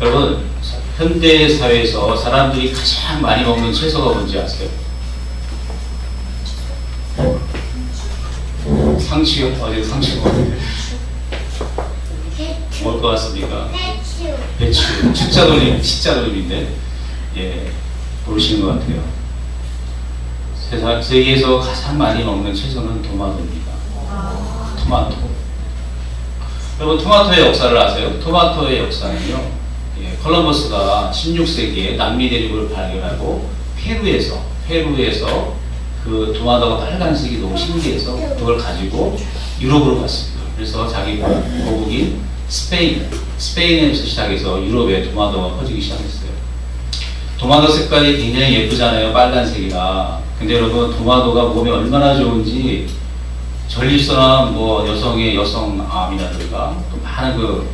여러분, 현대 사회에서 사람들이 가장 많이 먹는 채소가 뭔지 아세요? 상추요? 어제 상추 먹었는데 뭘 것 같습니까? 배추. 축자 돌림인데, 예, 모르시는 것 같아요. 세계에서 가장 많이 먹는 채소는 토마토입니다. 토마토. 여러분, 토마토의 역사를 아세요? 토마토의 역사는요, 예, 콜럼버스가 16세기에 남미 대륙을 발견하고 페루에서 그 토마토가 빨간색이 너무 신기해서 그걸 가지고 유럽으로 갔습니다. 그래서 자기 고국인 스페인에서 시작해서 유럽에 토마토가 퍼지기 시작했어요. 토마토 색깔이 굉장히 예쁘잖아요. 빨간색이라. 근데 여러분, 토마토가 몸에 얼마나 좋은지 전립선암, 뭐 여성의 여성암이라든가 또 많은 그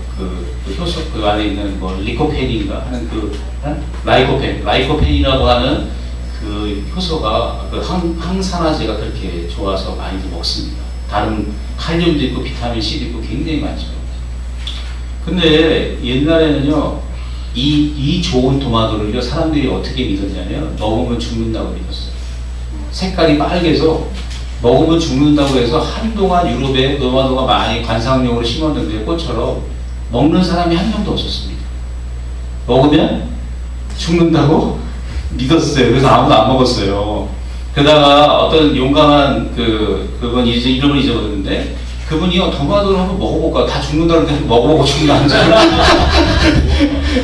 효소 그 안에 있는 뭐 리코펜인가 하는 라이코펜이라고 하는 그 효소가 그 항산화제가 그렇게 좋아서 많이들 먹습니다. 다른 칼륨도 있고 비타민 C도 있고 굉장히 많죠. 근데 옛날에는요, 이 좋은 토마토를요, 사람들이 어떻게 믿었냐면 먹으면 죽는다고 믿었어요. 색깔이 빨개서 먹으면 죽는다고 해서 한동안 유럽에 토마토가 많이 관상용으로 심었는데 꽃처럼 먹는 사람이 한 명도 없었습니다. 먹으면 죽는다고 믿었어요. 그래서 아무도 안 먹었어요. 그러다가 어떤 용감한 그분 이름을 잊어버렸는데, 그분이요, 토마토를 한번 먹어볼까? 다 죽는다는데 먹어보고 죽는다는 줄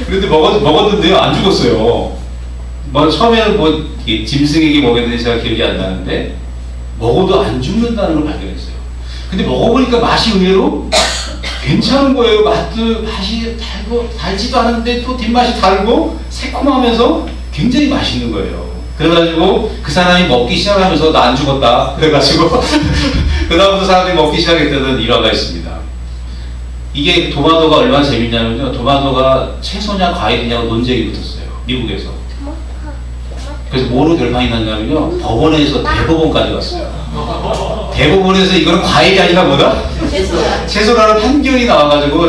그런데 먹었는데요, 안 죽었어요. 뭐 처음에는 뭐 짐승에게 먹였는데 제가 기억이 안 나는데 먹어도 안 죽는다는 걸 발견했어요. 근데 먹어보니까 맛이 의외로 괜찮은 거예요. 맛이 달지도 않은데 또 뒷맛이 달고 새콤하면서 굉장히 맛있는 거예요. 그래가지고 그 사람이 먹기 시작하면서 나 안 죽었다. 그래가지고 그다음부터 사람들이 먹기 시작했다는 일화가 있습니다. 이게 토마토가 얼마나 재밌냐면요. 토마토가 채소냐 과일이냐고 논쟁이 붙었어요. 미국에서. 그래서 뭐로 결판이 났냐면요. 법원에서 대법원까지 갔어요. 대법원에서 이거는 과일이 아니라 뭐다? 채소라는 판결이 나와가지고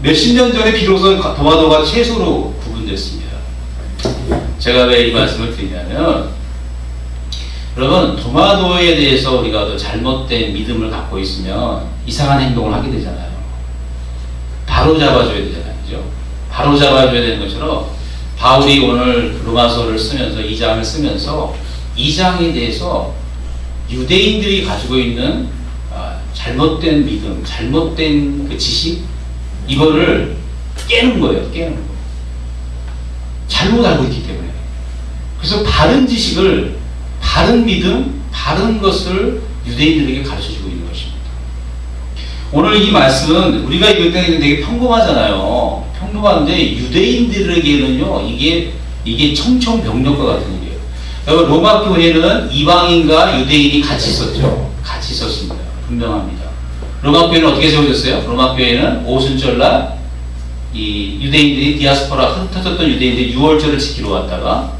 몇십 년 전에 비로소 토마토가 채소로 구분됐습니다. 제가 왜 이 말씀을 드리냐면, 여러분, 토마토에 대해서 우리가 더 잘못된 믿음을 갖고 있으면 이상한 행동을 하게 되잖아요. 바로 잡아줘야 되잖아요. 그죠? 바로 잡아줘야 되는 것처럼 바울이 오늘 로마서를 쓰면서 2장을 쓰면서 2장에 대해서 유대인들이 가지고 있는 잘못된 믿음, 잘못된 그 지식, 이거를 깨는 거예요. 깨는 거. 잘못 알고 있기 때문에. 그래서 바른 지식을, 바른 믿음, 바른 것을 유대인들에게 가르쳐주고 있는 것입니다. 오늘 이 말씀은 우리가 읽을 때는 되게 평범하잖아요. 평범한데 유대인들에게는요, 이게 청천벽력과 같은 일이에요. 여러분, 로마 교회는 이방인과 유대인이 같이 있었죠. 같이 있었습니다. 분명합니다. 로마 교회는 어떻게 세워졌어요? 로마 교회는 오순절날 이 유대인들이 디아스포라 흩어졌던 유대인들이 6월절을 지키러 왔다가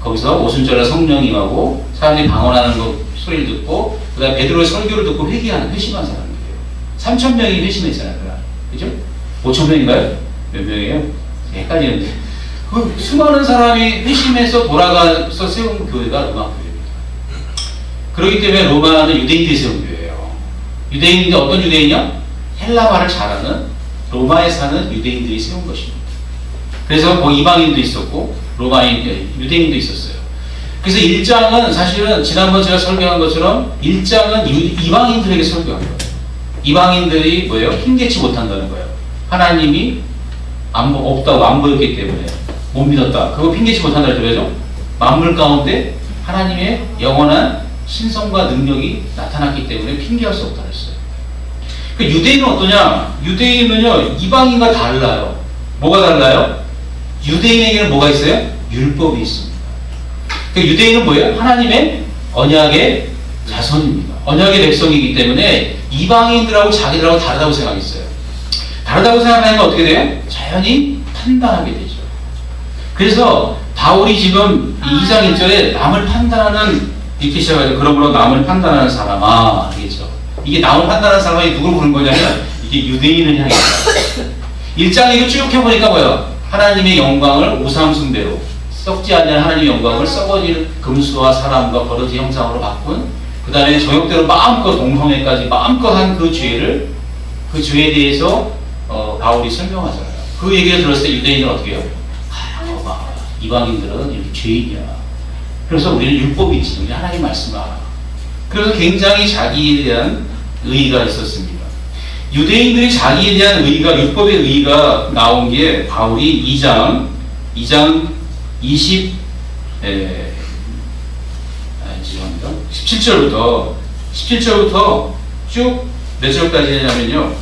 거기서 오순절날 성령이 임하고 사람들이 방언하는 거 소리를 듣고 그다음에 베드로의 설교를 듣고 회심한 사람들이에요. 3,000명이 회심했잖아요. 그죠? 5,000명인가요? 몇 명이에요? 헷갈리는데. 그 수많은 사람이 회심해서 돌아가서 세운 교회가 로마 교회입니다. 그렇기 때문에 로마는 유대인들이 세운 교회예요. 유대인인데 어떤 유대인이요? 헬라말을 잘하는 로마에 사는 유대인들이 세운 것입니다. 그래서 거기 이방인도 있었고 유대인도 있었어요. 그래서 1장은 사실은 지난번 제가 설교한 것처럼 1장은 이방인들에게 설교한 거예요. 이방인들이 뭐예요? 힘내지 못한다는 거예요. 하나님이 없다고 안 보였기 때문에 못 믿었다. 그거 핑계치 못한다 할 때 왜죠? 만물 가운데 하나님의 영원한 신성과 능력이 나타났기 때문에 핑계할 수 없다 그랬어요. 그 유대인은 어떠냐? 유대인은요, 이방인과 달라요. 뭐가 달라요? 유대인에게는 뭐가 있어요? 율법이 있습니다. 그 유대인은 뭐예요? 하나님의 언약의 자손입니다. 언약의 백성이기 때문에 이방인들하고 자기들하고 다르다고 생각했어요. 다르다고 생각하니까 어떻게 돼요? 자연히 판단하게 되죠. 그래서 바울이 지금 2장 1절에 남을 판단하는 이렇게 시작하죠. 그러므로 남을 판단하는 사람아, 알겠죠? 이게 남을 판단하는 사람이 누굴 부른 거냐면 이게 유대인을 향해서 1장 이거 쭉 펴보니까 뭐예요? 하나님의 영광을 우상숭배로, 썩지 않는 하나님의 영광을 썩어질 금수와 사람과 버러지 형상으로 바꾼, 그 다음에 저녁대로 마음껏 동성애까지 마음껏 한 그 죄를, 그 죄에 대해서 바울이 설명하잖아요. 그 얘기를 들었을 때 유대인은 어떻게 해요? 봐봐, 이방인들은 이렇게 죄인이야. 그래서 우리는 율법이 있지, 우리 하나님 말씀을 알아. 그래서 굉장히 자기에 대한 의의가 있었습니다. 유대인들이 자기에 대한 의의가, 율법의 의의가 나온 게 바울이 2장 17절부터 쭉 몇 절까지 하냐면요,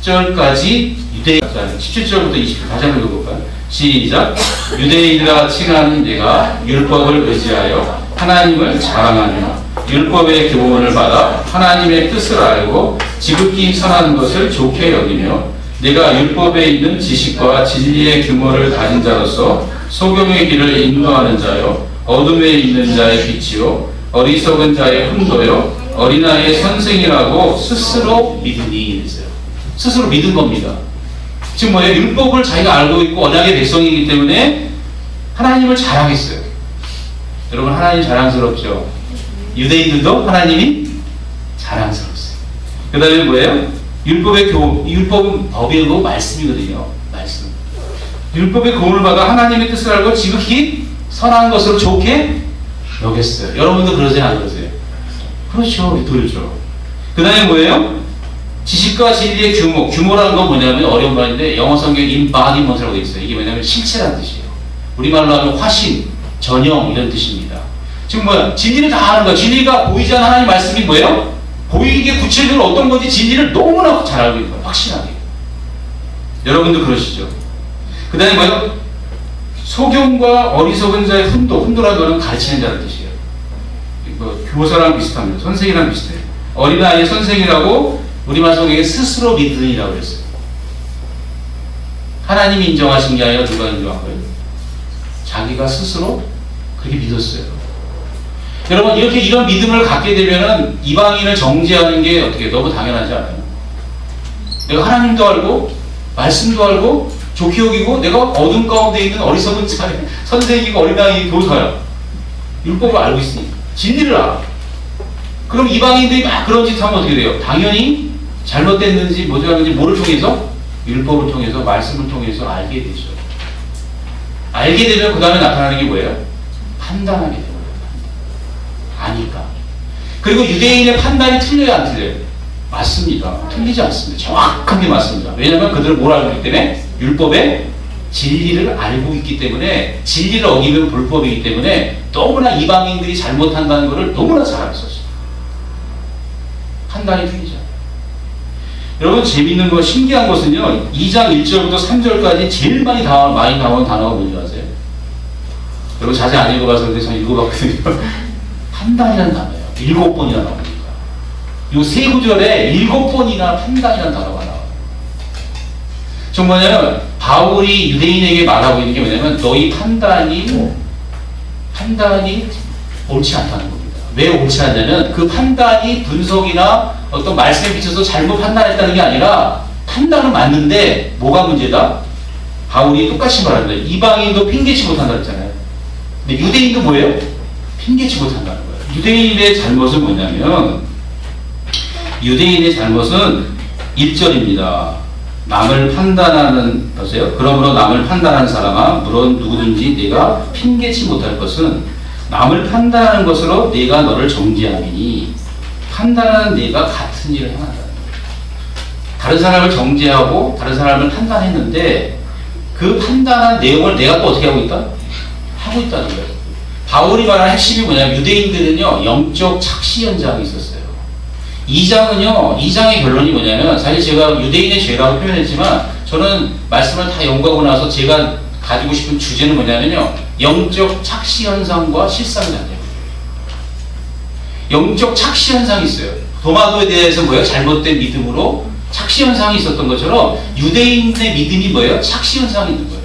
20절까지 유대인, 17절부터 20절 다시 한번 읽어볼까요? 시작. 유대인이라 칭하는 내가 율법을 의지하여 하나님을 자랑하며 율법의 교훈을 받아 하나님의 뜻을 알고 지극히 선한 것을 좋게 여기며 내가 율법에 있는 지식과 진리의 규모를 가진 자로서 소경의 길을 인도하는 자요 어둠에 있는 자의 빛이요 어리석은 자의 훈도요 어린아이의 선생이라고 스스로 믿으니 했어요. 스스로 믿은 겁니다. 지금 뭐예요? 율법을 자기가 알고 있고 언약의 백성이기 때문에 하나님을 자랑했어요. 여러분, 하나님 자랑스럽죠? 유대인들도 하나님이 자랑스럽어요. 그 다음에 뭐예요? 율법은 법이고 말씀이거든요. 말씀. 율법의 교훈을 받아 하나님의 뜻을 알고 지극히 선한 것으로 좋게 여겼어요. 여러분도 그러세요? 안 그러세요? 그렇죠. 그렇죠. 그 다음에 뭐예요? 지식과 진리의 규모라는 건 뭐냐면 어려운 말인데 영어 성경 embodiment이라고 되어 있어요. 이게 뭐냐면 실체라는 뜻이에요. 우리말로 하면 화신, 전형 이런 뜻입니다. 지금 뭐야? 진리를 다 아는 거야. 진리가 보이지 않는 하나님 말씀이 뭐예요? 보이게 구체적으로 어떤 건지 진리를 너무나 잘 알고 있는 거예요. 확신하게. 여러분도 그러시죠? 그 다음에 뭐예요? 소경과 어리석은 자의 훈도라는 거는 가르치는 자라는 뜻이에요. 교사랑 비슷합니다. 선생이랑 비슷해요. 어린아이의 선생이라고 우리말 성경에 스스로 믿으니라고 그랬어요. 하나님이 인정하신 게 아니라 누가 인정한 거예요? 자기가 스스로 그렇게 믿었어요. 여러분, 이런 믿음을 갖게 되면은 이방인을 정죄하는 게 어떻게 너무 당연하지 않아요? 내가 하나님도 알고 말씀도 알고 좋게 여기고 내가 어둠 가운데 있는 어리석은 자의 선생이고 어린아이 교사야. 율법을 알고 있으니까 진리를 알아. 그럼 이방인들이 막 그런 짓 하면 어떻게 돼요? 당연히 잘못됐는지 뭐지 하는지 뭐를 통해서? 율법을 통해서 말씀을 통해서 알게 되죠. 알게 되면 그 다음에 나타나는 게 뭐예요? 판단하게 돼요. 아니까. 그리고 유대인의 판단이 틀려요, 안 틀려요? 맞습니다. 틀리지 않습니다. 정확하게 맞습니다. 왜냐하면 그들은 뭘 알고 있기 때문에? 율법의 진리를 알고 있기 때문에, 진리를 어기면 불법이기 때문에 너무나 이방인들이 잘못한다는 것을 너무나 잘 알고 있었어요. 판단이 틀리죠. 여러분, 재밌는 거, 신기한 것은요, 2장 1절부터 3절까지 제일 많이 나온 단어가 뭔지 아세요? 여러분, 자세히 안 읽어봐서 근데 전 읽어봤거든요. 판단이라는 단어예요. 7번이나 나옵니다. 이 세 구절에 7번이나 판단이라는 단어가 나와요. 좀 뭐냐면, 바울이 유대인에게 말하고 있는 게 뭐냐면, 너희 판단이 옳지 않다는 겁니다. 왜 옳지 않냐면, 그 판단이 분석이나 어떤 말씀에 비춰서 잘못 판단했다는 게 아니라, 판단은 맞는데, 뭐가 문제다? 바울이 똑같이 말합니다. 이방인도 핑계치 못한다 그랬잖아요. 근데 유대인도 뭐예요? 핑계치 못한다는 거예요. 유대인의 잘못은 뭐냐면, 유대인의 잘못은 1절입니다. 남을 판단하는, 보세요. 그러므로 남을 판단하는 사람아, 물론 누구든지 내가 핑계치 못할 것은 남을 판단하는 것으로 내가 너를 정죄함이니, 판단하는 내가 같은 일을 행한다는 거예요. 다른 사람을 정죄하고 다른 사람을 판단했는데 그 판단한 내용을 내가 또 어떻게 하고 있다? 하고 있다는 거예요. 바울이 말하는 핵심이 뭐냐면, 유대인들은요, 영적 착시 현상이 있었어요. 2장의 결론이 뭐냐면, 사실 제가 유대인의 죄라고 표현했지만, 저는 말씀을 다 연구하고 나서 제가 가지고 싶은 주제는 뭐냐면요, 영적 착시 현상과 실상이 아니에요. 영적 착시 현상이 있어요. 도마도에 대해서 뭐예요? 잘못된 믿음으로 착시 현상이 있었던 것처럼, 유대인의 믿음이 뭐예요? 착시 현상이 있는 거예요.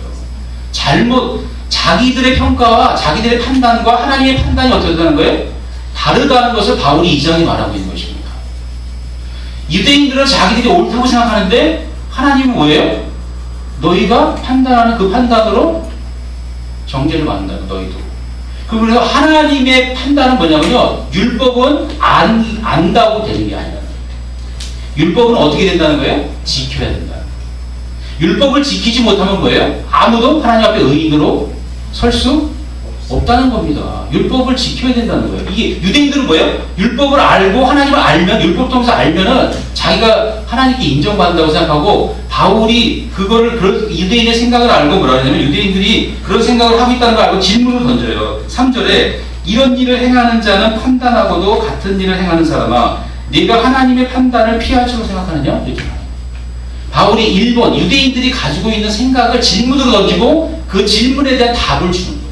자기들의 평가와 자기들의 판단과 하나님의 판단이 어떻게 되는 거예요? 다르다는 것을 바울이 2장에 말하고 있는 것입니다. 유대인들은 자기들이 옳다고 생각하는데, 하나님은 뭐예요? 너희가 판단하는 그 판단으로 정죄를 받는다. 너희도. 그래서 하나님의 판단은 뭐냐면요. 율법은 안다고 되는 게 아니라 율법은 어떻게 된다는 거예요? 지켜야 된다. 율법을 지키지 못하면 뭐예요? 아무도 하나님 앞에 의인으로 설 수 없다는 겁니다. 율법을 지켜야 된다는 거예요. 이게 유대인들은 뭐예요? 율법을 알고 하나님을 알면, 율법 통해서 알면은 자기가 하나님께 인정받는다고 생각하고, 바울이 그거를 유대인의 생각을 알고 뭐라 하냐면, 유대인들이 그런 생각을 하고 있다는 걸 알고 질문을 던져요. 3절에 이런 일을 행하는 자는 판단하고도 같은 일을 행하는 사람아, 네가 하나님의 판단을 피할 줄로 생각하느냐? 이렇게 말해요. 바울이 1번 유대인들이 가지고 있는 생각을 질문으로 던지고 그 질문에 대한 답을 주는 거예요.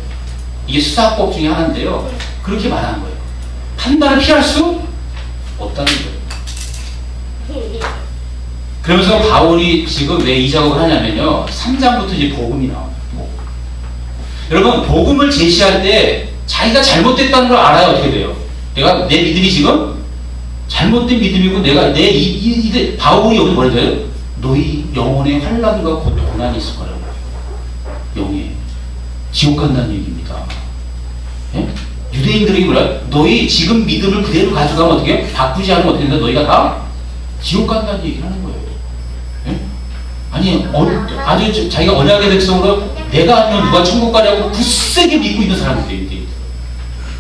이게 수사법 중에 하나인데요. 그렇게 말하는 거예요. 판단을 피할 수 없다는 거예요. 그러면서 바울이 지금 왜 이 작업을 하냐면요. 3장부터 이제 복음이 나와요. 여러분, 복음을 제시할 때 자기가 잘못됐다는 걸 알아야 어떻게 돼요? 내가 내 믿음이 지금 잘못된 믿음이고, 내가 바울이 여기 뭐라 해요? 너희 영혼의 환난과 고난이 있을 거라고. 영에 지옥 간다는 얘기입니다. 예? 유대인들이 뭐라? 너희 지금 믿음을 그대로 가져가면 어떻게? 바꾸지 않으면 어떻게 된다? 너희가 다 지옥 간다는 얘기를 하는 거예요. 예? 아니, 아주 자기가 언약의 백성으로 내가 아니면 누가 천국 가냐고 굳세게 믿고 있는 사람들이.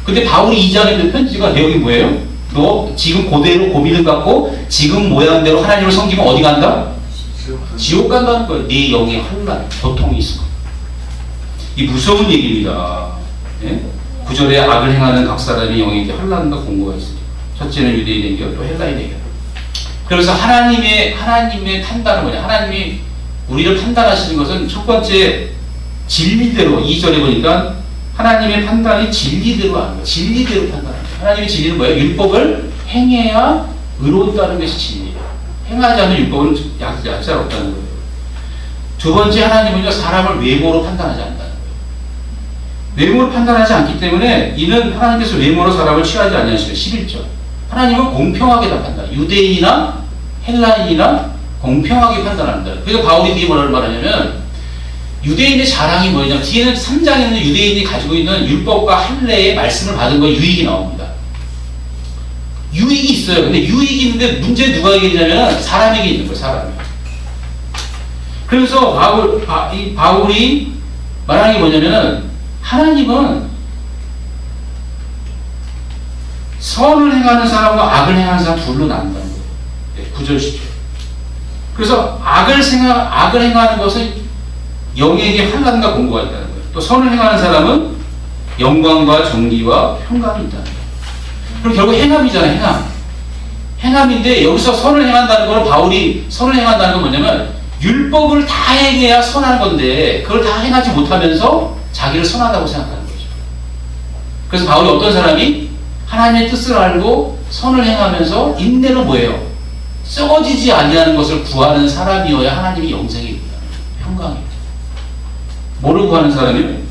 근데 바울이 2장의 편지가 내용이 뭐예요? 너 지금 그대로 고민을 갖고 지금 모양대로 하나님을 섬기면 어디 간다? 지옥 간다는 거예요. 네 영의 환난, 고통이 있을 거예요. 이 무서운 얘기입니다. 예? 9절에 악을 행하는 각 사람이 영에게 환난과 공고가 있습니다. 첫째는 유대인에게, 또 헬라인에게. 그래서 하나님의 판단은 뭐냐? 하나님이 우리를 판단하시는 것은 첫 번째 진리대로, 2절에 보니까 하나님의 판단이 진리대로 하는 거예요. 진리대로 판단합니다. 하나님의 진리는 뭐예요? 율법을 행해야 의로운다는 것이 진리예요. 행하지 않는 율법은 약자가 없다는 거예요. 두 번째, 하나님은요, 사람을 외모로 판단하지 않는다는 거예요. 외모로 판단하지 않기 때문에 이는 하나님께서 외모로 사람을 취하지 않으시는 11절. 하나님은 공평하게 다 판단. 유대인이나 헬라인이나 공평하게 판단한다. 그래서 바울이 뒤에 뭐라고 말하냐면, 유대인의 자랑이 뭐냐면, 뒤에는 3장에는 유대인이 가지고 있는 율법과 할례의 말씀을 받은 거 유익이 나옵니다. 유익이 있어요. 근데 유익이 있는데 문제 누가 얘기하냐면 사람에게 있는 거예요. 사람이. 그래서 바울이 말하는 게 뭐냐면, 하나님은 선을 행하는 사람과 악을 행하는 사람 둘로 나눈다는 거예요. 네, 9절 10절. 그래서 악을 행하는 것은 영에게 환난과 공고가 있다는 거예요. 또 선을 행하는 사람은 영광과 정의와 평강이 있다는 거예요. 그럼 결국 행함이잖아요. 행함인데 여기서 선을 행한다는 건, 바울이 선을 행한다는 건 뭐냐면 율법을 다 행해야 선한 건데 그걸 다 행하지 못하면서 자기를 선하다고 생각하는 거죠. 그래서 바울이 어떤 사람이 하나님의 뜻을 알고 선을 행하면서 인내로 뭐예요? 썩어지지 아니하는 것을 구하는 사람이어야 하나님이 영생입니다. 평강입니다. 뭐를 구하는 사람이요?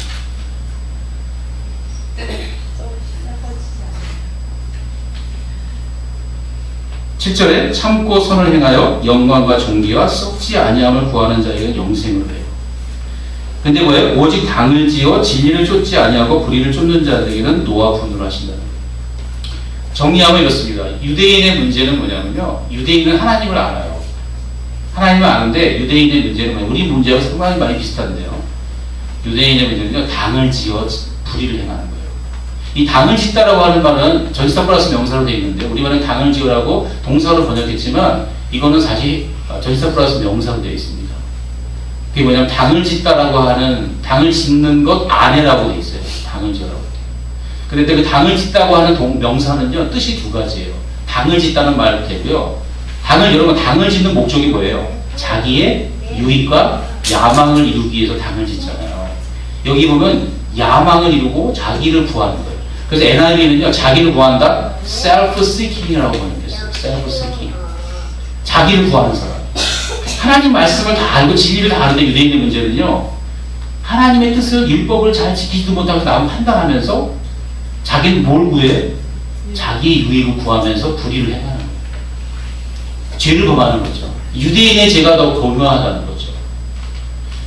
7절에 참고 선을 행하여 영광과 존귀와 썩지 아니함을 구하는 자에게는 영생을 해요. 근데 뭐예요? 오직 당을 지어 진리를 쫓지 아니하고 불의를 쫓는 자들에게는 노와 분노를 하신다는 거예요. 정리하면 이렇습니다. 유대인의 문제는 뭐냐면요, 유대인은 하나님을 알아요. 하나님을 아는데 유대인의 문제는 뭐예요? 우리 문제하고 상당히 많이 비슷한데요. 유대인의 문제는요, 당을 지어 불의를 행하는 거예요. 이 당을 짓다라고 하는 말은 전치사 플러스 명사로 되어 있는데, 우리말은 당을 지으라고 동사로 번역했지만 이거는 사실 전치사 플러스 명사로 되어 있습니다. 그게 뭐냐면 당을 짓다라고 하는, 당을 짓는 것 아내라고 되어 있어요. 당을 지으라고. 그런데 그 당을 짓다고 하는 명사는요, 뜻이 두 가지예요. 당을 짓다는 말도 되고요. 여러분, 당을 짓는 목적이 뭐예요? 자기의 유익과 야망을 이루기 위해서 당을 짓잖아요. 여기 보면 야망을 이루고 자기를 구하는 거예요. 그래서 NIV는요, 자기를 구한다, self-seeking이라고 번역했어요. self-seeking. 자기를 구하는 사람. 하나님 말씀을 다 알고 진리를 다 아는데 유대인의 문제는요, 하나님의 뜻을, 율법을 잘 지키지도 못하고 남 판단하면서 자기는 뭘 구해? 자기의 유익을 구하면서 불의를 행하는 거예요. 죄를 범하는 거죠. 유대인의 죄가 더 교묘하다는 거죠.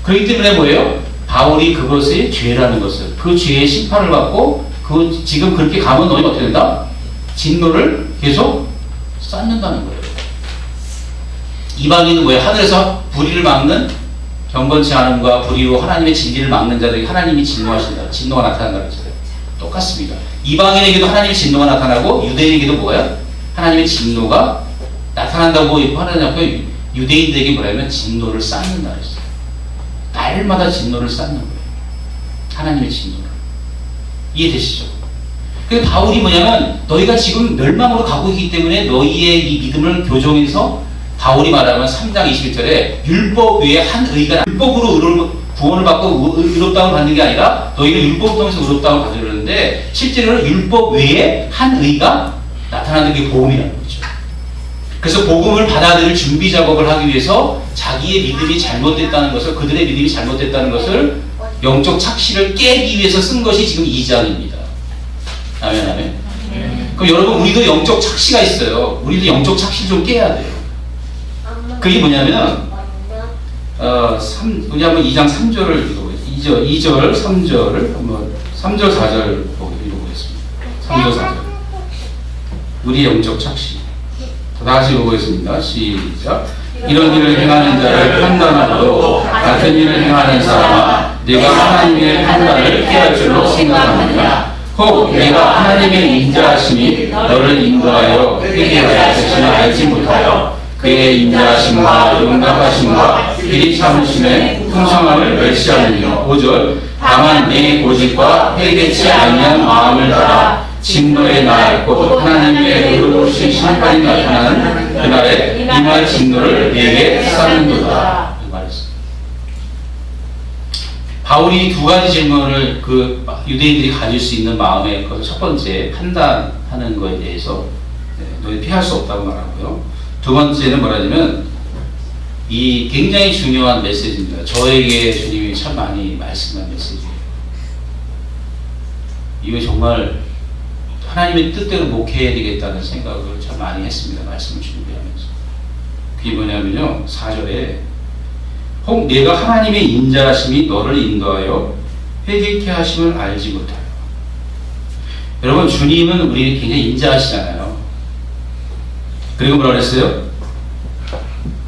그렇기 때문에 뭐예요? 바울이 그것이 죄라는 것을, 그 죄의 심판을 받고 그 지금 그렇게 가면 너희 어떻게 된다? 진노를 계속 쌓는다는 거예요. 이방인은 뭐예요? 하늘에서 불의를 막는 경건치 않음과 불의로 하나님의 진리를 막는 자들에게 하나님이 진노하신다. 진노가 나타난다는 거죠. 똑같습니다. 이방인에게도 하나님의 진노가 나타나고 유대인에게도 뭐예요? 하나님의 진노가 나타난다고 하나님은 유대인들에게 뭐냐면 진노를 쌓는다 했어요. 날마다 진노를 쌓는 거예요. 하나님의 진노를. 이해되시죠? 그래서 바울이 뭐냐면 너희가 지금 멸망으로 가고 있기 때문에 너희의 이 믿음을 교정해서 바울이 말하면 3장 21절에 율법 외에 한 의가 율법으로 구원을 받고 의롭다움을 받는 게 아니라 너희는 율법을 통해서 의롭다움을 받으려는데 실제로는 율법 외에 한 의가 나타나는 게 복음이라는 거죠. 그래서 복음을 받아들일 준비 작업을 하기 위해서 자기의 믿음이 잘못됐다는 것을, 그들의 믿음이 잘못됐다는 것을 영적 착시를 깨기 위해서 쓴 것이 지금 2장입니다. 아멘, 아멘. 그럼 여러분, 우리도 영적 착시가 있어요. 우리도 영적 착시를 좀 깨야 돼요. 그게 뭐냐면, 우리 한번 2장 3절을 읽어보겠습니다. 2절, 3절을 한번, 3절, 4절 읽어보겠습니다. 3절, 4절. 우리의 영적 착시. 다시 읽어보겠습니다. 시작. 이런 일을 행하는 자를 판단하고도 같은 일을 행하는 사람아, 내가 하나님의 판단을 피할 줄로 생각하느냐. 혹 내가 하나님의 인자하심이 너를 인도하여 회개하여 것을 알지 못하여 그의 인자하심과 용납하심과 길이 참으심의 풍성함을 멸시하느뇨. 5절. 다만 내 고집과 회개치 아니한 마음을 따라 진노의 날 곧 하나님의 의로우신 심판이 나타나는 그날에 임할 진노를 내게 쌓는도다. 이 말했습니다. 바울이 두 가지 질문을 그 유대인들이 가질 수 있는 마음의 것을 첫 번째 판단하는 것에 대해서 너희 피할 수 없다고 말하고요. 두 번째는 뭐라냐면 이 굉장히 중요한 메시지입니다. 저에게 주님이 참 많이 말씀한 메시지예요. 이거 정말 하나님의 뜻대로 목회해야 되겠다는 생각을 참 많이 했습니다. 말씀을 준비하면서. 그게 뭐냐면요. 4절에 혹 내가 하나님의 인자하심이 너를 인도하여 회개케 하심을 알지 못하여. 여러분, 주님은 우리를 굉장히 인자하시잖아요. 그리고 뭐라 그랬어요?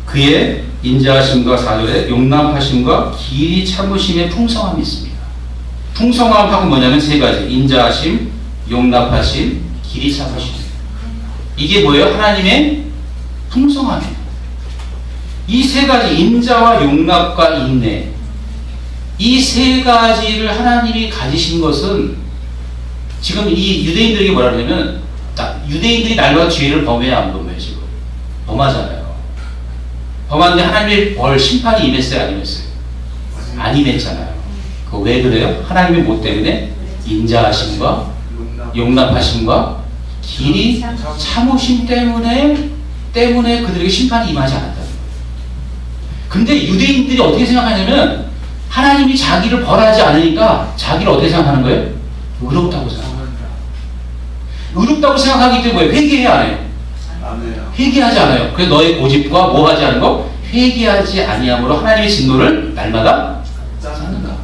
그의 인자하심과 4절에 용납하심과 길이 참으심의 풍성함이 있습니다. 풍성함하고 뭐냐면 세 가지. 인자하심, 용납하심, 길이 참으심. 이게 뭐예요? 하나님의 풍성함이에요. 이 세 가지, 인자와 용납과 인내, 이 세 가지를 하나님이 가지신 것은 지금 이 유대인들에게 뭐라 그러냐면 유대인들이 날마다 죄를 범해야 안 범해요. 지금 범하잖아요. 범하는데 하나님의 벌 심판이 임했어요? 안 임했어요? 안 임했잖아요. 그거 왜 그래요? 하나님의 뭐 때문에? 인자하심과 용납하심과 길이 참으심 때문에 그들에게 심판이 임하지 않았다는 거예요. 근데 유대인들이 어떻게 생각하냐면 하나님이 자기를 벌하지 않으니까 자기를 어떻게 생각하는 거예요? 의롭다고 생각합니다. 의롭다고 생각하기 때문에 회개해야 안 해요? 회개하지 않아요. 그래서 너의 고집과 뭐 하지 않은 거? 회개하지 아니함으로 하나님의 진노를 날마다 쌓는다.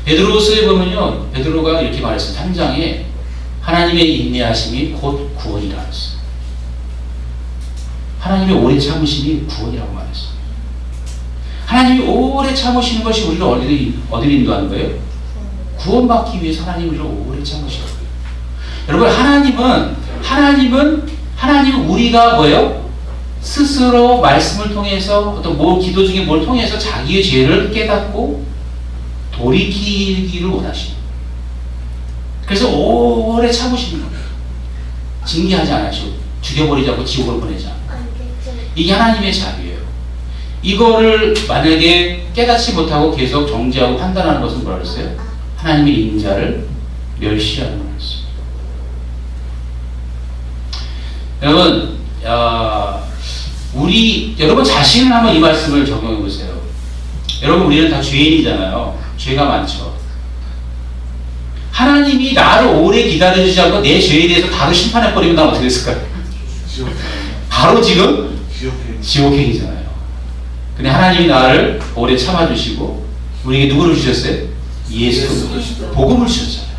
베드로서에 보면요, 베드로가 이렇게 말했어요. 3장에 하나님의 인내하심이 곧 구원이라 했어요. 하나님의 오래 참으심이 구원이라고 말했어요. 하나님이 오래 참으시는 것이 우리를 어디로 인도하는 거예요? 구원받기 위해서 하나님이 우리를 오래 참으시는 거예요. 여러분, 하나님은 우리가 뭐예요? 스스로 말씀을 통해서 어떤 기도 중에 뭘 통해서 자기의 죄를 깨닫고 돌이키기를 원하시는 거예요. 그래서 오래 참으시는 거예요. 징계하지 않으시고 죽여버리지 않고 지옥으로 보내지 않고. 이게 하나님의 자비예요. 이거를 만약에 깨닫지 못하고 계속 정죄하고 판단하는 것은 뭐라 그랬어요? 하나님의 인자를 멸시하는 거였어요. 여러분, 여러분 자신을 한번 이 말씀을 적용해 보세요. 여러분, 우리는 다 죄인이잖아요. 죄가 많죠. 하나님이 나를 오래 기다려주지 않고 내 죄에 대해서 바로 심판해버리면 난 어떻게 됐을까요? 바로 지금 지옥행이잖아요. 근데 하나님이 나를 오래 참아주시고 우리에게 누구를 주셨어요? 예수 그리스도. 복음을 주셨잖아요.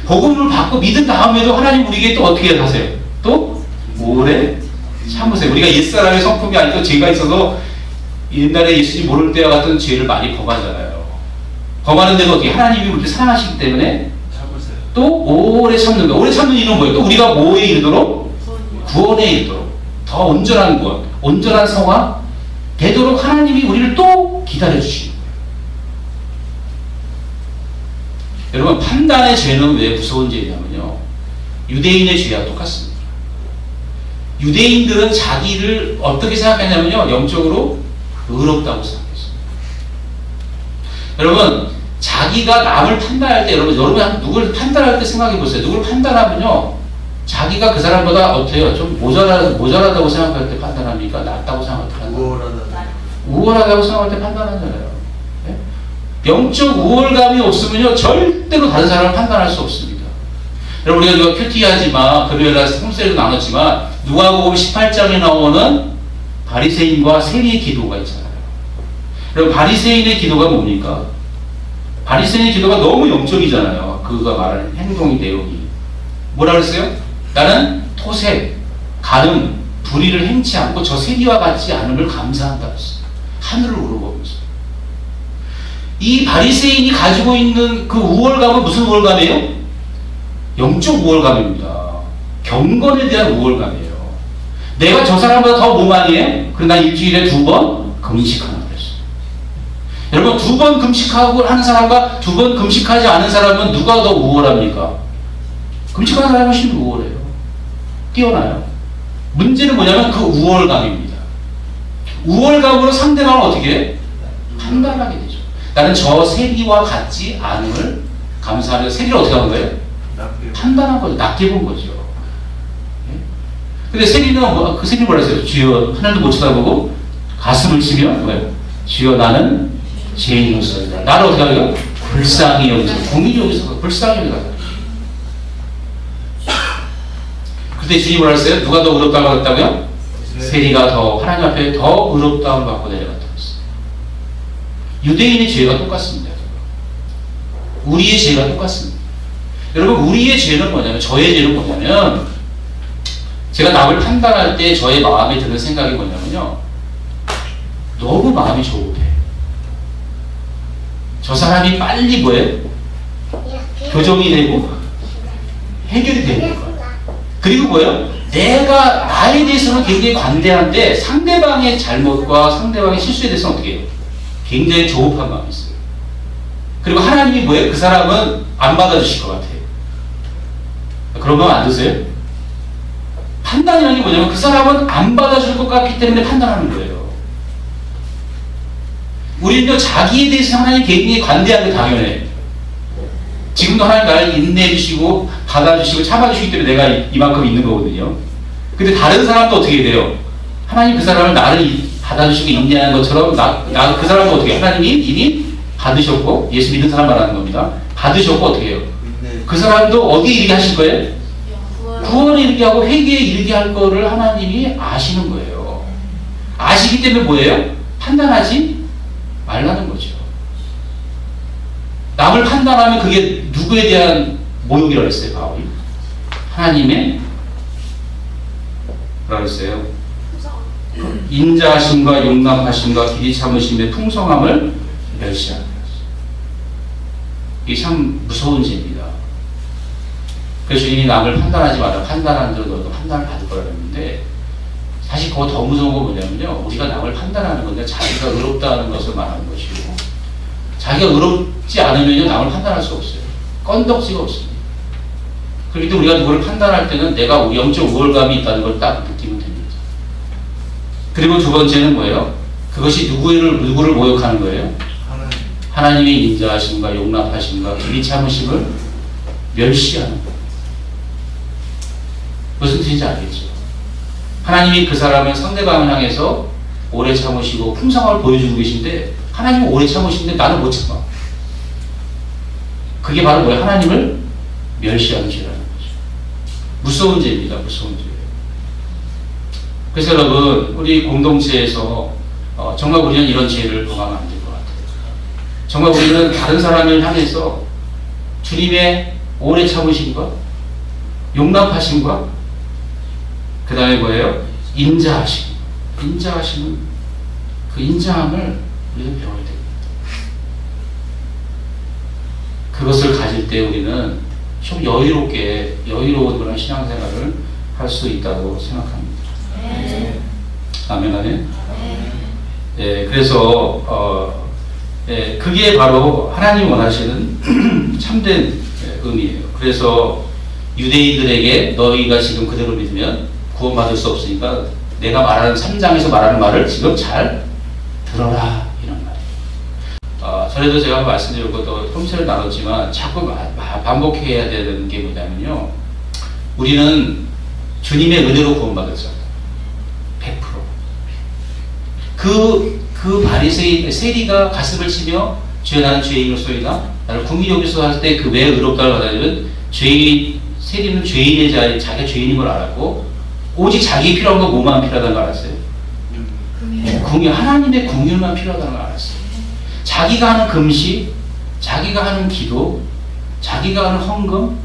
복음을 받고 믿은 다음에도 하나님 우리에게 또 어떻게 하세요? 또 오래 참으세요. 우리가 옛사람의 성품이 아니고 죄가 있어서 옛날에 예수님 모를 때와 같은 죄를 많이 범하잖아요. 범하는데도 어떻게 하나님이 우리를 사랑하시기 때문에 참으세요. 또 오래 참는 거. 오래 참는 이유는 뭐예요? 또 우리가 뭐에 이르도록? 구원에 이르도록. 더 온전한 구원, 온전한 성화 되도록 하나님이 우리를 또 기다려주시는 거예요. 여러분, 판단의 죄는 왜 무서운 죄냐면요, 유대인의 죄와 똑같습니다. 유대인들은 자기를 어떻게 생각했냐면요, 영적으로 의롭다고 생각했어요. 여러분, 자기가 남을 판단할 때, 여러분 누구를 판단할 때 생각해 보세요. 누구를 판단하면요, 자기가 그 사람보다 어때요? 좀 모자라다고 생각할 때 판단합니까? 낫다고 생각할 때 판단합니까? 우월하다고 생각할 때 판단하잖아요. 네? 영적 우월감이 없으면요, 절대로 다른 사람을 판단할 수 없습니다. 여러분, 우리가 큐티하지만, 금요일날 성세를 나눴지만, 누가복음 18장에 나오는 바리새인과 세리의 기도가 있잖아요. 여러분, 바리새인의 기도가 뭡니까? 바리새인의 기도가 너무 영적이잖아요. 그가 말하는 행동이, 내용이. 뭐라 그랬어요? 나는 토색, 간음, 불의를 행치 않고 저 세리와 같지 않음을 감사한다 그랬어요. 하늘을 우러보면서. 이 바리새인이 가지고 있는 그 우월감은 무슨 우월감이에요? 영적 우월감입니다. 경건에 대한 우월감이에요. 내가 저 사람보다 더 뭐 많이 해? 그럼 난 일주일에 2번 금식하는 거였어요. 여러분, 2번 금식하고 하는 사람과 2번 금식하지 않은 사람은 누가 더 우월합니까? 금식하는 사람이 훨씬 우월해요. 뛰어나요. 문제는 뭐냐면 그 우월감입니다. 우월감으로 상대방을 어떻게 해? 판단하게 되죠. 나는 저 세리와 같지 않음을 감사하며, 세리를 어떻게 하는 거예요? 판단한 거죠. 낮게 본 거죠. 근데 세리는 그 세리는 뭐라 했어요? 주여, 하늘도 못 쳐다보고 가슴을 치며 뭐예요? 주여, 나는 죄인으로서이다. 나를 어떻게 하죠? 불쌍히 여기서, 공의히 여기서 불쌍히 여기다. 그때 주님이 뭐라 했어요? 누가 더 의롭다고 했다고요? 세리가 더 하나님 앞에 더 의롭다고 받고 내려갔다고 했어요. 유대인의 죄가 똑같습니다. 우리의 죄가 똑같습니다. 여러분, 우리의 죄는 뭐냐면, 저의 죄는 뭐냐면, 제가 남을 판단할 때 저의 마음에 드는 생각이 뭐냐면요, 너무 마음이 조급해. 저 사람이 빨리 뭐예요? 교정이 되고 해결이 되는 거예요. 그리고 뭐예요? 내가 나에 대해서는 굉장히 관대한데 상대방의 잘못과 상대방의 실수에 대해서는 어떻게 해요? 굉장히 조급한 마음이 있어요. 그리고 하나님이 뭐예요? 그 사람은 안 받아주실 것 같아요. 그런 마음 안 드세요? 판단이라는 게 뭐냐면 그 사람은 안 받아줄 것 같기 때문에 판단하는 거예요. 우리는요, 자기에 대해서 하나님 굉장히 관대한 게 당연해. 지금도 하나님 나를 인내해 주시고 받아주시고 참아주시기 때문에 내가 이만큼 있는 거거든요. 근데 다른 사람도 어떻게 돼요? 하나님 그 사람을 나를 받아주시고 인내하는 것처럼 나 그 사람도 어떻게 해요? 하나님이 이미 받으셨고, 예수 믿는 사람 말하는 겁니다. 받으셨고 어떻게 해요? 그 사람도 어디에 이르게 하실 거예요? 구원에 이르게 하고 회개에 이르게 할 거를 하나님이 아시는 거예요. 아시기 때문에 뭐예요? 판단하지 말라는 거죠. 남을 판단하면 그게 누구에 대한 모욕이라고 했어요, 바울이? 하나님의 뭐라고 했어요? 인자하심과 용납하심과 길이 참으심의 풍성함을 멸시하는 거죠. 이게 참 무서운 죄입니다. 그래서 주님이 남을 판단하지 마라. 판단하는 대로 너도 판단을 받을 거라 그랬는데, 사실 그거 더 무서운 건 뭐냐면요, 우리가 남을 판단하는 건데 자기가 의롭다는 것을 말하는 것이고, 자기가 의롭지 않으면 남을 판단할 수 없어요. 건덕지가 없습니다. 그런데 우리가 누구를 판단할 때는 내가 영적 우월감이 있다는 걸 딱 느끼면 됩니다. 그리고 두 번째는 뭐예요? 그것이 누구를 모욕하는 거예요? 하나님의 인자하심과 용납하심과 길이 참으심을 멸시하는 거예요. 무슨 뜻인지 알겠죠? 하나님이 그 사람을 상대방을 향해서 오래 참으시고 풍성함을 보여주고 계신데, 하나님은 오래 참으시는데 나는 못 참아. 그게 바로 뭐예요? 하나님을 멸시하는 죄라는 거죠. 무서운 죄입니다. 무서운 죄. 그래서 여러분, 우리 공동체에서 정말 우리는 이런 죄를 범하면 안 될 것 같아요. 정말 우리는 다른 사람을 향해서 주님의 오래 참으심과 용납하심과 그 다음에 뭐예요? 인자하심. 인자하심은 그 인자함을 우리는 배워야 됩니다. 그것을 가질 때 우리는 좀 여유로운 그런 신앙생활을 할 수 있다고 생각합니다. 아멘, 아멘. 예, 그래서 그게 바로 하나님 원하시는 참된 의미예요. 그래서 유대인들에게 너희가 지금 그대로 믿으면 구원받을 수 없으니까 내가 말하는 3장에서 말하는 말을 지금 잘 들어라, 이런 말이에요. 전에도 제가 말씀드린 것도 통째로 나눴지만 자꾸 반복해야 되는 게 뭐냐면요, 우리는 주님의 은혜로 구원받았잖아요. 100%. 그 바리새인 세리가 가슴을 치며 주여 나는 죄인으로소이다, 나를 궁히 여기서 할 때 그 왜 의롭다고 하냐면 세리는 죄인의 자리에 자기가 죄인인 걸 알았고 오직 자기 필요한 건 뭐만 필요하다는 걸 알았어요? 하나님의 긍휼만 필요하다는 걸 알았어요. 자기가 하는 금식, 자기가 하는 기도, 자기가 하는 헌금,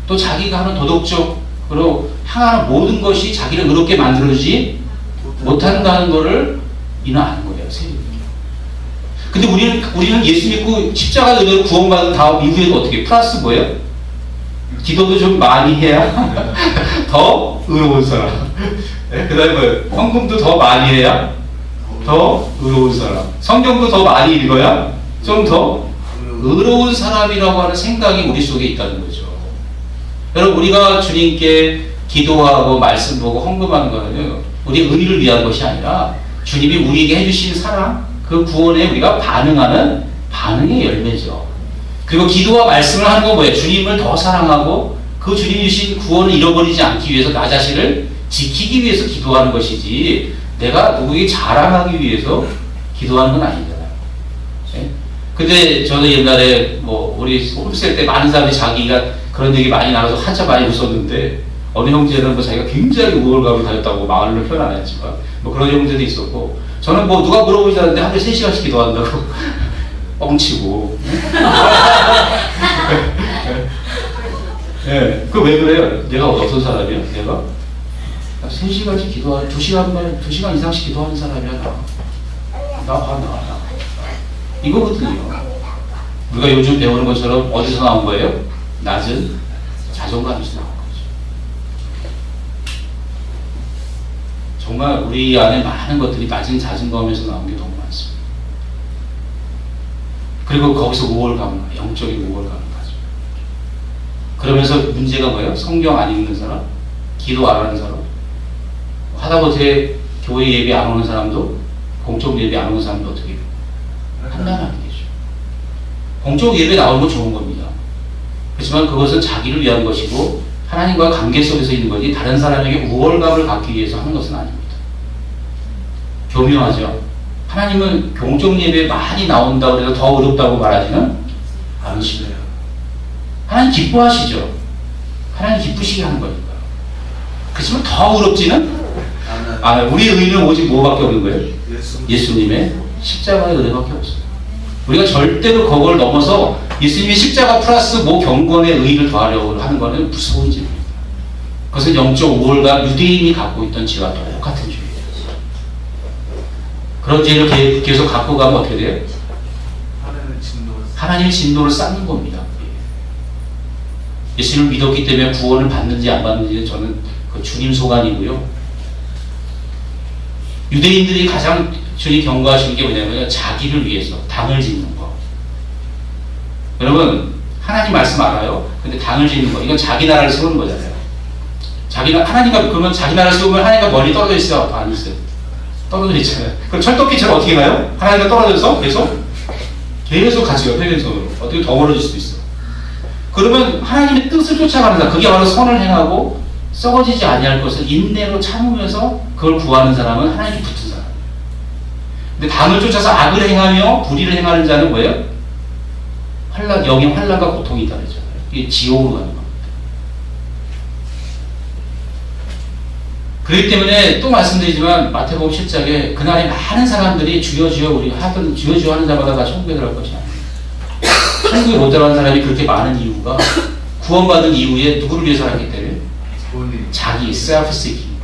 또 자기가 하는 도덕적으로 향하는 모든 것이 자기를 의롭게 만들어주지 못한다는 것을 이는 아는 거예요, 세리는. 근데 우리는 예수 믿고 십자가 은혜로 구원받은 다음 이후에도 어떻게 플러스 뭐예요? 기도도 좀 많이 해야 더 의로운 사람. 네? 그 다음에 뭐예요? 헌금도 더 많이 해야 더 의로운 사람. 성경도 더 많이 읽어야 좀 더 의로운 사람이라고 하는 생각이 우리 속에 있다는 거죠. 여러분, 우리가 주님께 기도하고 말씀 보고 헌금하는 거는요, 우리 의를 위한 것이 아니라 주님이 우리에게 해주신 사랑, 그 구원에 우리가 반응하는 반응의 열매죠. 그리고 기도와 말씀을 하는 건 뭐예요? 주님을 더 사랑하고 그 주님이 주신 구원을 잃어버리지 않기 위해서 나 자신을 지키기 위해서 기도하는 것이지 내가 누구에게 자랑하기 위해서 기도하는 건 아니잖아요. 네? 근데 저는 옛날에 우리 홈셀 때 많은 사람들이 자기가 그런 얘기 많이 나눠서 한참 많이 웃었는데 어느 형제는 자기가 굉장히 우월감을 가졌다고 마을로 표현 안 했지만 그런 형제도 있었고, 저는 누가 물어보지 않는데 하루에 3시간씩 기도한다고 뻥치고. 네, 왜 그래요? 내가 어떤 사람이야? 내가 3시간씩 기도하는, 2시간 이상씩 기도하는 사람이야, 나. 이거거든요. 우리가 요즘 배우는 것처럼 어디서 나온 거예요? 낮은 자존감에서 나온 거죠. 정말 우리 안에 많은 것들이 낮은 자존감에서 나온 게 너무 많습니다. 그리고 거기서 영적인 우월감을 가져. 그러면서 문제가 뭐예요? 성경 안 읽는 사람, 기도 안 하는 사람, 하다못해 교회 예배 안 오는 사람도, 공적 예배 안 오는 사람도 어떻게 해요? 판단하게 되죠. 공적 예배 나오는 건 좋은 겁니다. 그렇지만 그것은 자기를 위한 것이고 하나님과 관계 속에서 있는 거지 다른 사람에게 우월감을 갖기 위해서 하는 것은 아닙니다. 교묘하죠. 하나님은 공적 예배에 많이 나온다고 해서 더 어렵다고 말하지는 않으시네요. 하나님 기뻐하시죠. 하나님 기쁘시게 하는 거니까요. 그렇지만 더 어렵지는 않아요. 우리의 의는 오직 뭐밖에 없는 거예요? 예수님의 십자가의 은혜밖에 없어요. 우리가 절대로 그걸 넘어서 예수님의 십자가 플러스 경건의 의의를 더하려고 하는 것은 무서운 죄입니다. 그것은 영적 우월감, 유대인이 갖고 있던 죄와 똑같은 죄예요. 그런 죄를 계속 갖고 가면 어떻게 돼요? 하나님의 진노를 쌓는 겁니다. 예수님을 믿었기 때문에 구원을 받는지 안 받는지는 저는 그 주님 소관이고요. 유대인들이 가장 주님 경고하시는 게 뭐냐면 자기를 위해서 당을 짓는 거. 여러분, 하나님 말씀 알아요? 근데 당을 짓는 거, 이건 자기 나라를 세우는 거잖아요. 하나님과, 그러면 자기 나라를 세우면 하나님과 멀리 떨어져 있어요? 안 있어요? 떨어져 있잖아요. 그럼 철도끼처럼 어떻게 가요? 하나님과 떨어져서 계속 같이 옆에 있는 손으로 어떻게 더 멀어질 수도 있어. 그러면 하나님의 뜻을 쫓아가는 사람, 그게 바로 선을 행하고 썩어지지 아니할 것을 인내로 참으면서 그걸 구하는 사람은 하나님께 붙은 사람. 근데 당을 쫓아서 악을 행하며 불의를 행하는 자는 뭐예요? 영의 환난과 고통이 따르잖아요. 이게 지옥으로 가는 겁니다. 그렇기 때문에 또 말씀드리지만 마태복음 7장에 그날에 많은 사람들이 주여 주여 우리 하던 주여 주여 하는 자마다 다 천국에 들어갈 것이 아니에요. 천국에 못 들어가는 사람이 그렇게 많은 이유가 구원받은 이후에 누구를 위해서 하기 때문에 자기 self seeking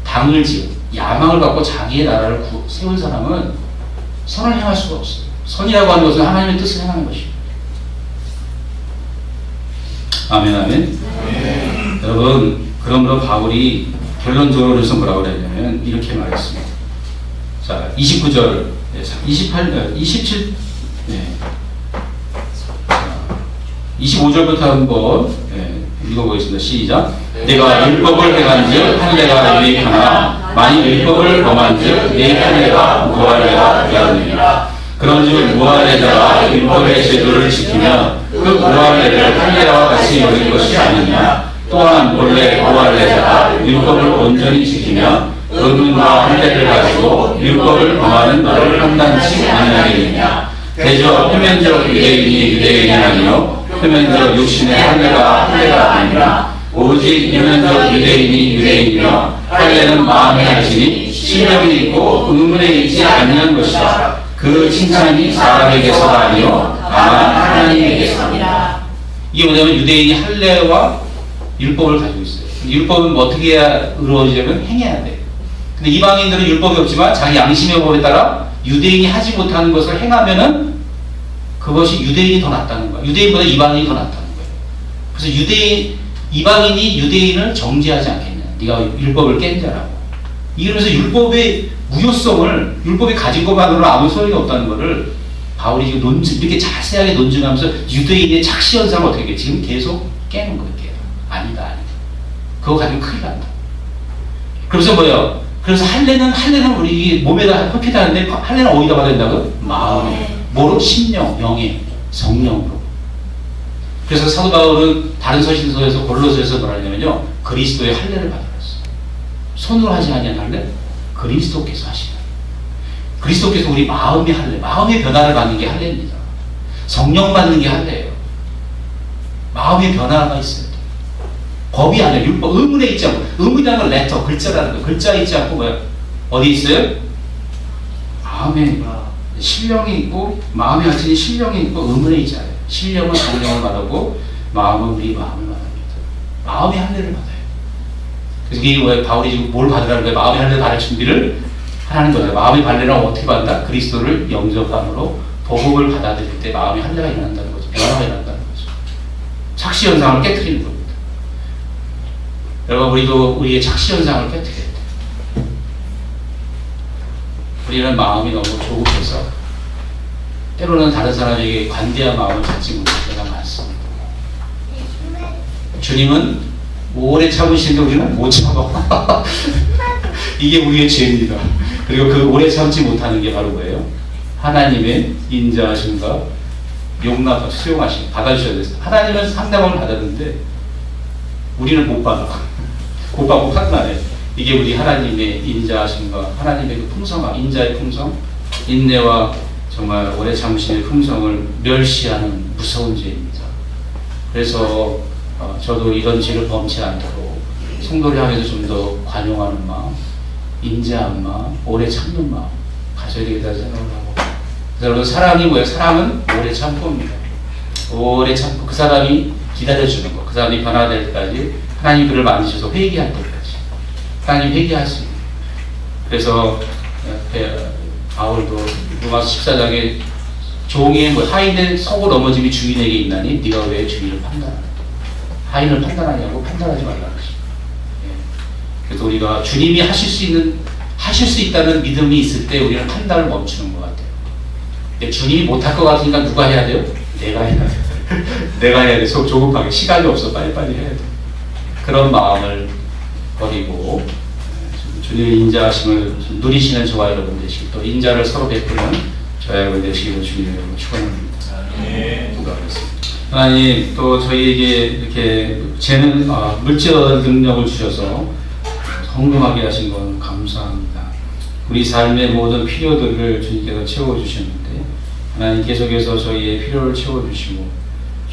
당을 지어 야망을 갖고 자기의 나라를 세운 사람은 선을 행할 수가 없어요. 선이라고 하는 것은 하나님의 뜻을 행하는 것이에요. 아멘 아멘. 여러분 그러므로 바울이 결론적으로 그래서 뭐라고 그랬냐면 이렇게 말했습니다. 자 29절 28절 27 25절부터 한번 읽어보겠습니다. 시작. 내가 율법을 행한즉 할례가 유익하나 만일 율법을 범한즉 내 할례가 무할례가 되었느니라. 그런즉 무할례자가 율법의 제도를 지키면 그 무할례를 할례와 같이 여길 것이 아니냐. 또한 본래 무할례자가 율법을 온전히 지키면 의문과 할례를 가지고 율법을 범하는 너를 판단치 아니하겠느냐. 대저 표면적 유대인이 유대인이 아니요 표면적 육신의 할례가 아니라 오직 표면적 유대인이 유대인이며 할례는 마음에 하시니 실력이 있고 의문에 있지 않는 것이다. 그 칭찬이 사람에게서가 아니요 다만 하나님에게서니라. 이게 뭐냐면 유대인이 할례와 율법을 가지고 있어요. 율법은 뭐 어떻게 해야 이루어지냐면 행해야 돼. 근데 이방인들은 율법이 없지만 자기 양심의 법에 따라 유대인이 하지 못하는 것을 행하면은 그것이 유대인이 더 낫다는 거야. 유대인보다 이방인이 더 낫다는 거예요. 그래서 이방인이 유대인을 정죄하지 않겠냐. 네가 율법을 깬 자라고. 이러면서 율법의 무효성을 율법이 가진 것만으로는 아무 소용이 없다는 것을 바울이 지금 이렇게 자세하게 논증하면서 유대인의 착시 현상을 어떻게 해? 지금 계속 깨는 거예요. 아니다. 그거 가지고 큰일 난다. 그래서 뭐예요? 그래서 할례는 우리 몸에다 흡히다 하는데 할례는 어디다 받아야 된다고? 마음에. 뭐로? 심령, 영에, 성령으로. 그래서 사도 바울은 다른 서신서에서 골로새에서 뭐라 하냐면요. 그리스도의 할례를 받아들였어요. 손으로 하지 아니한 할례? 그리스도께서 하시는. 그리스도께서 우리 마음의 할례, 마음의 변화를 받는 게 할례입니다. 성령 받는 게 할례예요. 마음의 변화가 있어요. 법이 아니라 율법, 의문에 있지 않고, 의문이라는 건 레터, 글자라는 거, 글자 있지 않고 뭐야? 어디 있어요? 마음에 신령이 있고, 마음에 하시니 신령이 있고, 의문에 있지 않아요. 신령은 성령을 말하고, 마음은 우리 마음을 말합니다. 마음의 할례를 받아요. 그래서 이게 왜 바울이 지금 뭘 받으라는 거예요? 마음의 할례를 받을 준비를 하는 거예요. 마음의 할례는 어떻게 받는다? 그리스도를 영접함으로 복음을 받아들일 때 마음의 할례가 일어난다는 거죠. 변화가 일어난다는 거죠. 착시 현상을 깨트리는 겁니다. 여러분, 우리도 우리의 착시 현상을 깨트려야 돼요. 우리는 마음이 너무 조급해서 때로는 다른 사람에게 관대한 마음을 갖지 못할 때가 많습니다. 주님은 오래 참으시는데 우리는 못 참아. 이게 우리의 죄입니다. 그리고 그 오래 참지 못하는 게 바로 뭐예요? 하나님의 인자하심과 용납, 수용하심, 받아주셔야 돼요. 하나님은 상담을 받았는데 우리는 못 받아. 못 받고 판단해. 이게 우리 하나님의 인자하심과 하나님의 그 품성과 인자의 품성, 인내와 정말 오래 참으심의 품성을 멸시하는 무서운 죄입니다. 그래서 저도 이런 죄를 범치 않도록 성도를 향해서 좀 더 관용하는 마음, 인자한 마음, 오래 참는 마음 가져야 되겠다 생각을 하고. 여러분, 사랑이 뭐예요? 사랑은 오래 참고입니다. 오래 참고 그 사람이 기다려주는 거, 그 사람이 변화될 때까지 하나님 그를 만드셔서 회개할 때까지 하나님 회개할 수 있는. 그래서 바울도 로마서 14장에 종의 하인의 서고 넘어짐이 주인에게 있나니 네가 왜 주인을 판단하냐. 하인을 판단하냐고. 판단하지 말라는 것입니다. 그래서 우리가 주님이 하실 수 있다는 믿음이 있을 때 우리는 판단을 멈추는 것 같아요. 근데 주님이 못할 것 같으니까 누가 해야 돼요? 내가 해야 돼. 내가 해야 돼. 조급하게. 시간이 없어. 빨리빨리 해야 돼. 그런 마음을 버리고 주님의 인자하심을 누리시는 저와 여러분 되시고 또 인자를 서로 베푸는 저와 여러분 되시기를 주님의 이름으로 축원합니다. 기도하겠습니다. 하나님, 또 저희에게 이렇게 물질 능력을 주셔서 성금하게 하신 건 감사합니다. 우리 삶의 모든 필요들을 주님께서 채워주셨는데 하나님 계속해서 저희의 필요를 채워주시고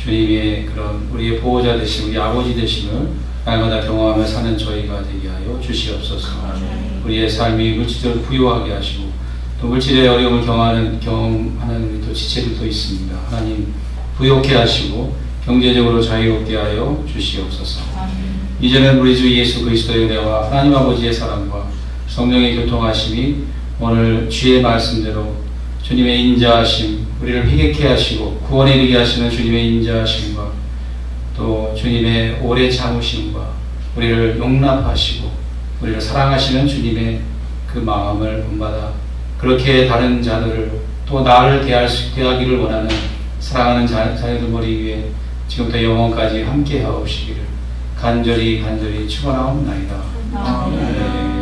주님의 그런 우리의 보호자 되시고 우리 아버지 되심을 날마다 경험하며 사는 저희가 되게 하여 주시옵소서. 우리의 삶이 물질적으로 부유하게 하시고 또 물질의 어려움을 경험하는 우리 또 지체들도 있습니다. 하나님 부욕해 하시고 경제적으로 자유롭게 하여 주시옵소서. 이제는 우리 주 예수 그리스도의 은혜와 하나님 아버지의 사랑과 성령의 교통하심이 오늘 주의 말씀대로 주님의 인자하심, 우리를 회개케 하시고 구원에 이르게 하시는 주님의 인자하심과 또 주님의 오래 참으심과 우리를 용납하시고 우리를 사랑하시는 주님의 그 마음을 본받아 그렇게 다른 자들을 또 나를 대하기를 원하는 사랑하는 자녀들 머리 위에 지금부터 영원까지 함께 하옵시기를 간절히 축원하옵나이다. 아멘.